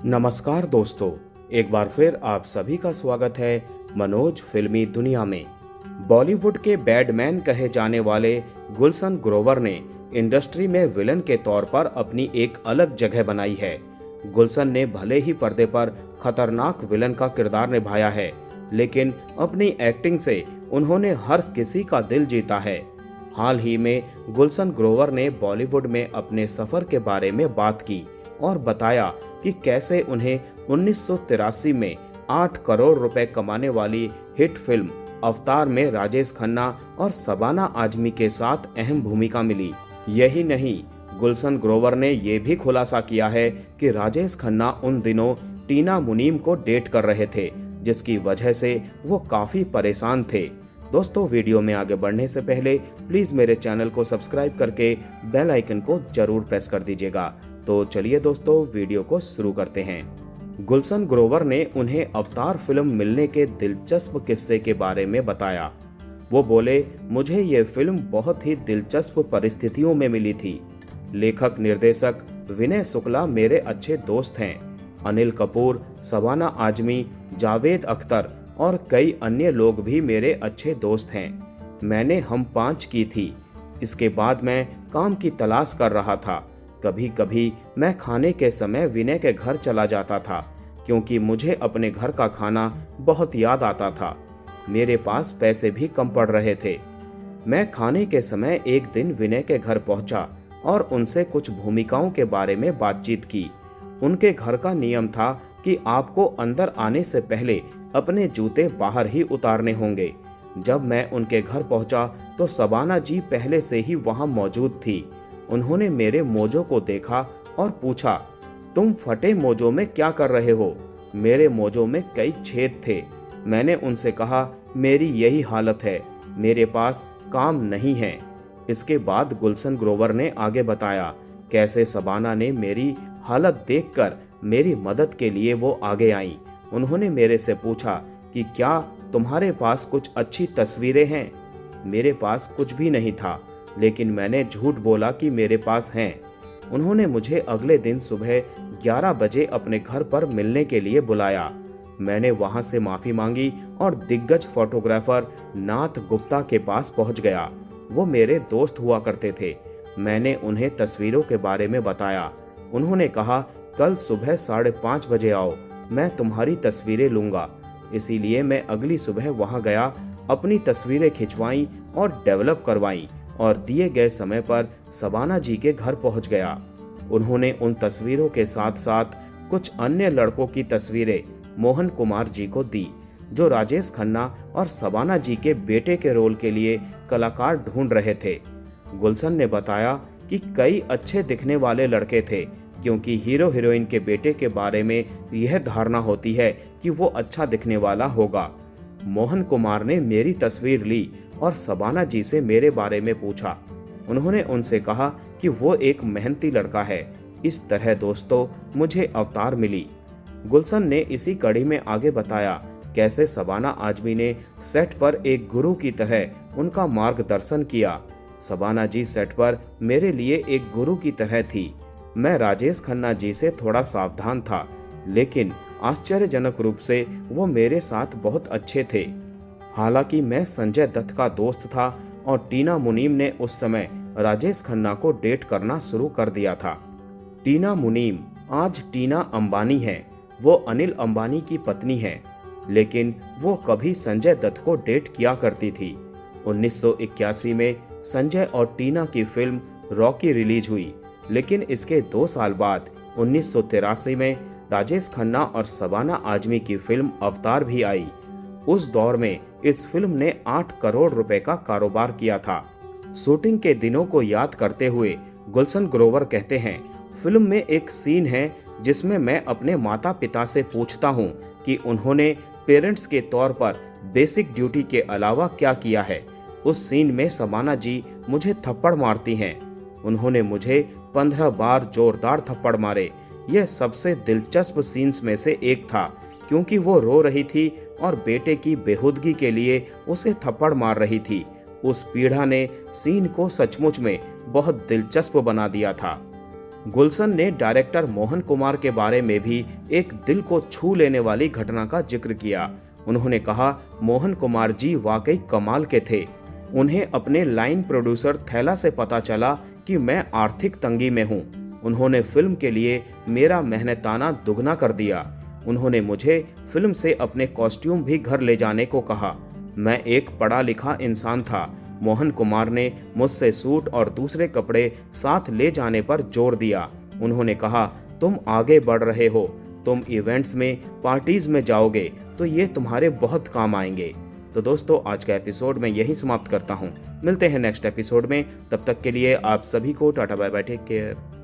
नमस्कार दोस्तों, एक बार फिर आप सभी का स्वागत है मनोज फिल्मी दुनिया में। बॉलीवुड के बैडमैन कहे जाने वाले गुलशन ग्रोवर ने इंडस्ट्री में विलन के तौर पर अपनी एक अलग जगह बनाई है। गुलशन ने भले ही पर्दे पर खतरनाक विलन का किरदार निभाया है, लेकिन अपनी एक्टिंग से उन्होंने हर किसी का दिल जीता है। हाल ही में गुलशन ग्रोवर ने बॉलीवुड में अपने सफर के बारे में बात की और बताया कि कैसे उन्हें 1983 में 8 करोड़ रुपए कमाने वाली हिट फिल्म अवतार में राजेश खन्ना और शबाना आजमी के साथ अहम भूमिका मिली। यही नहीं, गुलशन ग्रोवर ने यह भी खुलासा किया है कि राजेश खन्ना उन दिनों टीना मुनीम को डेट कर रहे थे, जिसकी वजह से वो काफी परेशान थे। दोस्तों, वीडियो में आगे बढ़ने से पहले प्लीज मेरे चैनल को सब्सक्राइब करके बेल आइकन को जरूर प्रेस कर दीजिएगा। तो चलिए दोस्तों, वीडियो को शुरू करते हैं। गुलशन ग्रोवर ने उन्हें अवतार फिल्म मिलने के दिलचस्प किस्से के बारे में बताया। वो बोले, मुझे ये फिल्म बहुत ही दिलचस्प परिस्थितियों में मिली थी। लेखक निर्देशक विनय शुक्ला मेरे अच्छे दोस्त हैं। अनिल कपूर, शबाना आजमी, जावेद अख्तर और कई अन्य लोग भी मेरे अच्छे दोस्त हैं। मैंने हम 5 की थी। इसके बाद मैं काम की तलाश कर रहा था। कभी कभी मैं खाने के समय विनय के घर चला जाता था, क्योंकि मुझे अपने घर का खाना बहुत याद आता था। मेरे पास पैसे भी कम पड़ रहे थे। मैं खाने के समय एक दिन विनय के घर पहुंचा और उनसे कुछ भूमिकाओं के बारे में बातचीत की। उनके घर का नियम था कि आपको अंदर आने से पहले अपने जूते बाहर ही उतारने होंगे। जब मैं उनके घर पहुंचा तो शबाना जी पहले से ही वहां मौजूद थी। उन्होंने मेरे मोजों को देखा और पूछा, तुम फटे मोजों में क्या कर रहे हो? मेरे मोजों में कई छेद थे। मैंने उनसे कहा, मेरी यही हालत है, मेरे पास काम नहीं है। इसके बाद गुलशन ग्रोवर ने आगे बताया कैसे शबाना ने मेरी हालत देखकर मेरी मदद के लिए वो आगे आई। उन्होंने मेरे से पूछा कि क्या तुम्हारे पास कुछ अच्छी तस्वीरें हैं? मेरे पास कुछ भी नहीं था, लेकिन मैंने झूठ बोला कि मेरे पास हैं। उन्होंने मुझे अगले दिन सुबह 11 बजे अपने घर पर मिलने के लिए बुलाया। मैंने वहां से माफी मांगी और दिग्गज फोटोग्राफर नाथ गुप्ता के पास पहुंच गया। वो मेरे दोस्त हुआ करते थे। मैंने उन्हें तस्वीरों के बारे में बताया। उन्होंने कहा, कल सुबह 5:30 बजे आओ, मैं तुम्हारी तस्वीरें लूंगा। इसीलिए मैं अगली सुबह वहां गया, अपनी तस्वीरें खिंचवाई और डेवलप करवाई और दिए गए समय पर शबाना जी के घर पहुंच गया। उन्होंने उन तस्वीरों के साथ साथ कुछ अन्य लड़कों की तस्वीरें मोहन कुमार जी को दी, जो राजेश खन्ना और शबाना जी के बेटे के रोल के लिए कलाकार ढूंढ रहे थे। गुलशन ने बताया कि कई अच्छे दिखने वाले लड़के थे, क्योंकि हीरो हीरोइन के बेटे के बारे में यह धारणा होती है कि वो अच्छा दिखने वाला होगा। मोहन कुमार ने मेरी तस्वीर ली और शबाना जी से मेरे बारे में पूछा। उन्होंने उनसे कहा कि वो एक मेहनती लड़का है। इस तरह दोस्तों, मुझे अवतार मिली। गुलशन ने इसी कड़ी में आगे बताया कैसे शबाना आजमी ने सेट पर एक गुरु की तरह उनका मार्गदर्शन किया। शबाना जी सेट पर मेरे लिए एक गुरु की तरह थी। मैं राजेश खन्ना जी से थोड़ा सावधान था, लेकिन आश्चर्यजनक रूप से वो मेरे साथ बहुत अच्छे थे। हालांकि मैं संजय दत्त का दोस्त था और टीना मुनीम ने उस समय राजेश खन्ना को डेट करना शुरू कर दिया था। टीना मुनीम आज टीना अंबानी है। वो अनिल अंबानी की पत्नी है, लेकिन वो कभी संजय दत्त को डेट किया करती थी। 1981 में संजय और टीना की फिल्म रॉकी रिलीज हुई, लेकिन इसके 2 साल बाद 1983 में राजेश खन्ना और शबाना आजमी की फिल्म अवतार भी आई। उस दौर में इस फिल्म ने 8 करोड़ रुपए का कारोबार किया था। शूटिंग के दिनों को याद करते हुए गुलशन ग्रोवर कहते हैं, फिल्म में एक सीन है जिसमें मैं अपने माता पिता से पूछता हूं कि उन्होंने पेरेंट्स के तौर पर बेसिक ड्यूटी के अलावा क्या किया है। उस सीन में शबाना जी मुझे थप्पड़ मारती हैं। उन्होंने मुझे 15 बार जोरदार थप्पड़ मारे। यह सबसे दिलचस्प सीन्स में से एक था, क्योंकि वो रो रही थी और बेटे की बेहुदगी के लिए उसे थप्पड़ मार रही थी। उस पीड़ा ने सीन को सचमुच में बहुत दिलचस्प बना दिया था। गुलशन ने डायरेक्टर मोहन कुमार के बारे में भी एक दिल को छू लेने वाली घटना का जिक्र किया। उन्होंने कहा, मोहन कुमार जी वाकई कमाल के थे। उन्हें अपने लाइन प्रोड्यूसर थैला से पता चला कि मैं आर्थिक तंगी में हूँ। उन्होंने फिल्म के लिए मेरा मेहनताना दुगना कर दिया। उन्होंने मुझे फिल्म से अपने कॉस्ट्यूम भी घर ले जाने को कहा। मैं एक पढ़ा लिखा इंसान था। मोहन कुमार ने मुझसे सूट और दूसरे कपड़े साथ ले जाने पर जोर दिया। उन्होंने कहा, तुम आगे बढ़ रहे हो, तुम इवेंट्स में, पार्टीज में जाओगे तो ये तुम्हारे बहुत काम आएंगे। तो दोस्तों, आज का एपिसोड मैं यही समाप्त करता हूँ। मिलते हैं नेक्स्ट एपिसोड में। तब तक के लिए आप सभी को ta-ta bye bye, take care.